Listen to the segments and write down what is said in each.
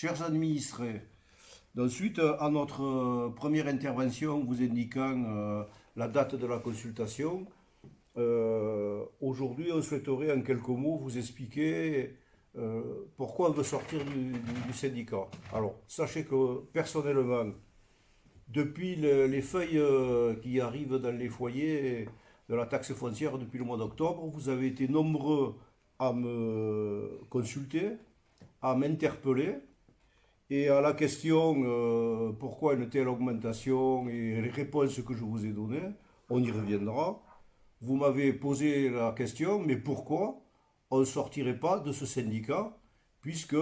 chers administrés, donc suite à notre première intervention vous indiquant la date de la consultation, aujourd'hui on souhaiterait en quelques mots vous expliquer pourquoi on veut sortir du syndicat. Alors, sachez que personnellement, depuis les feuilles qui arrivent dans les foyers de la taxe foncière depuis le mois d'octobre, vous avez été nombreux à me consulter, à m'interpeller. Et à la question pourquoi une telle augmentation et les réponses que je vous ai données, on y reviendra. Vous m'avez posé la question, mais pourquoi on ne sortirait pas de ce syndicat, puisque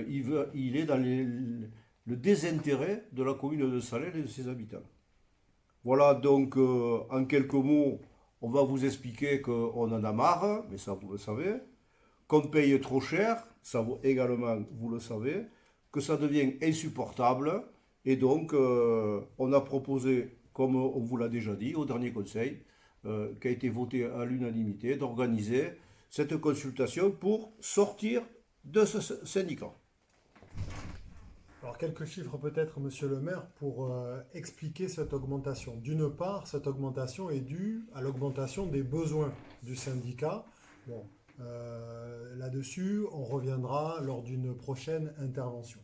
il est dans le désintérêt de la commune de Salelles et de ses habitants. Voilà donc en quelques mots, on va vous expliquer qu'on en a marre, mais ça vous le savez, qu'on paye trop cher, ça vous également vous le savez, que ça devient insupportable, et donc on a proposé, comme on vous l'a déjà dit au dernier conseil, qui a été voté à l'unanimité, d'organiser cette consultation pour sortir de ce syndicat. Alors quelques chiffres peut-être, monsieur le maire, pour expliquer cette augmentation. D'une part, cette augmentation est due à l'augmentation des besoins du syndicat. Bon, là-dessus, on reviendra lors d'une prochaine intervention.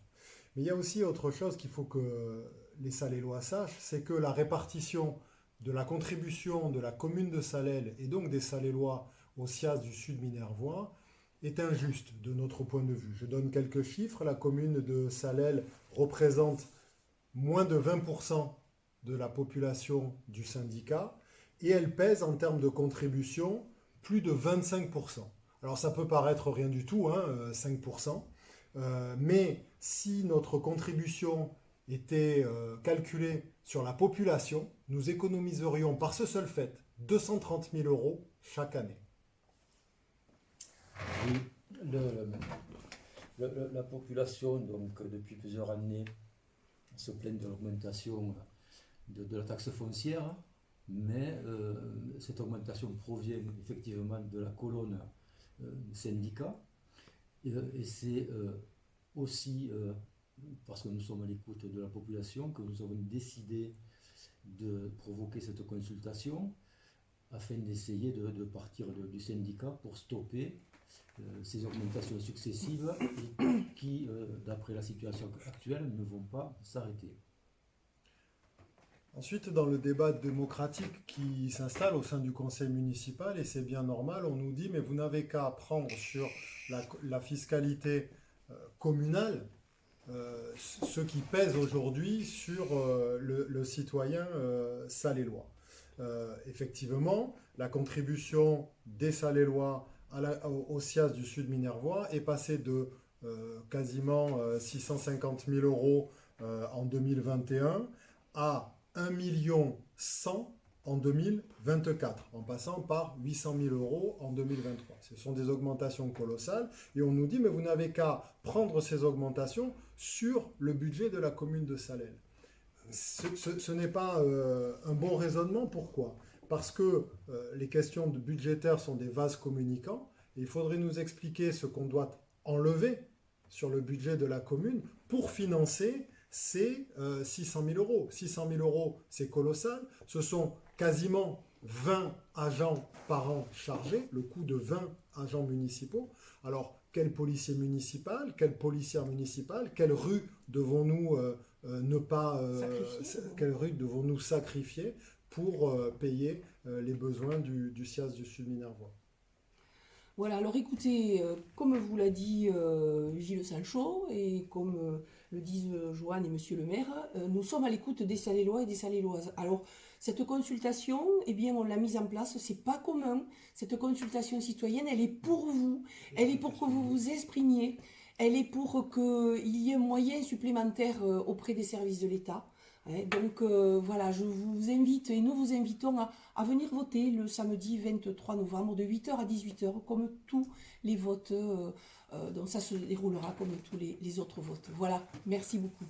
Mais il y a aussi autre chose qu'il faut que les Salélois sachent, c'est que la répartition de la contribution de la commune de Salelles et donc des Salélois au SIAS du Sud Minervois est injuste de notre point de vue. Je donne quelques chiffres. La commune de Salelles représente moins de 20% de la population du syndicat et elle pèse en termes de contribution plus de 25%. Alors ça peut paraître rien du tout, hein, 5%, mais si notre contribution était calculée sur la population, nous économiserions par ce seul fait 230 000 euros chaque année. Oui, le- la population, donc, depuis plusieurs années, se plaint de l'augmentation de la taxe foncière, mais cette augmentation provient effectivement de la colonne syndicat, et c'est aussi parce que nous sommes à l'écoute de la population que nous avons décidé de provoquer cette consultation afin d'essayer de partir du syndicat pour stopper ces augmentations successives qui, d'après la situation actuelle, ne vont pas s'arrêter. Ensuite, dans le débat démocratique qui s'installe au sein du conseil municipal, et c'est bien normal, on nous dit, mais vous n'avez qu'à prendre sur la fiscalité communale ce qui pèse aujourd'hui sur le citoyen salélois. Effectivement, la contribution des Salélois au SIAS du Sud Minervois est passée de quasiment 650 000 euros en 2021 à 1 100 000 en 2024, en passant par 800 000 euros en 2023. Ce sont des augmentations colossales et on nous dit mais vous n'avez qu'à prendre ces augmentations sur le budget de la commune de Salelles. Ce n'est pas un bon raisonnement. Pourquoi? Parce que les questions budgétaires sont des vases communicants et il faudrait nous expliquer ce qu'on doit enlever sur le budget de la commune pour financer ces 600 000 euros. 600 000 euros, c'est colossal. Ce sont quasiment 20 agents par an chargés, le coût de 20 agents municipaux. Alors, quel policier municipal, quelle policière municipale, quelle rue devons-nous ne pas quelle rue devons-nous sacrifier pour payer les besoins du SIAS du Sud Minervois? Voilà, alors écoutez, comme vous l'a dit Gilles Sancho et comme le disent Joanne et Monsieur le maire, nous sommes à l'écoute des Salélois et des Saléloises. Alors, cette consultation, eh bien, on l'a mise en place, c'est pas commun. Cette consultation citoyenne, elle est pour vous, elle est pour que vous vous exprimiez, elle est pour qu'il y ait un moyen supplémentaire auprès des services de l'État. Hein. Donc voilà, je vous invite et nous vous invitons à venir voter le samedi 23 novembre de 8h à 18h, comme tous les votes. Donc ça se déroulera comme tous les autres votes. Voilà, merci beaucoup.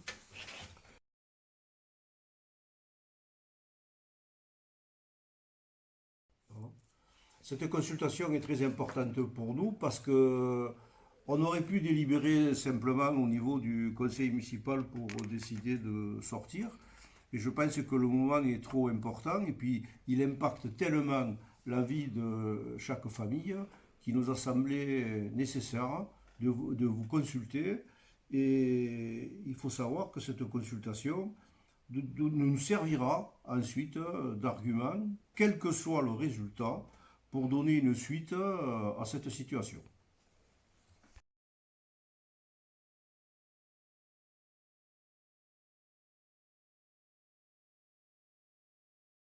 Cette consultation est très importante pour nous parce que On aurait pu délibérer simplement au niveau du conseil municipal pour décider de sortir. Et je pense que le moment est trop important et puis il impacte tellement la vie de chaque famille qu'il nous a semblé nécessaire de vous consulter. Et il faut savoir que cette consultation nous servira ensuite d'argument, quel que soit le résultat, pour donner une suite à cette situation.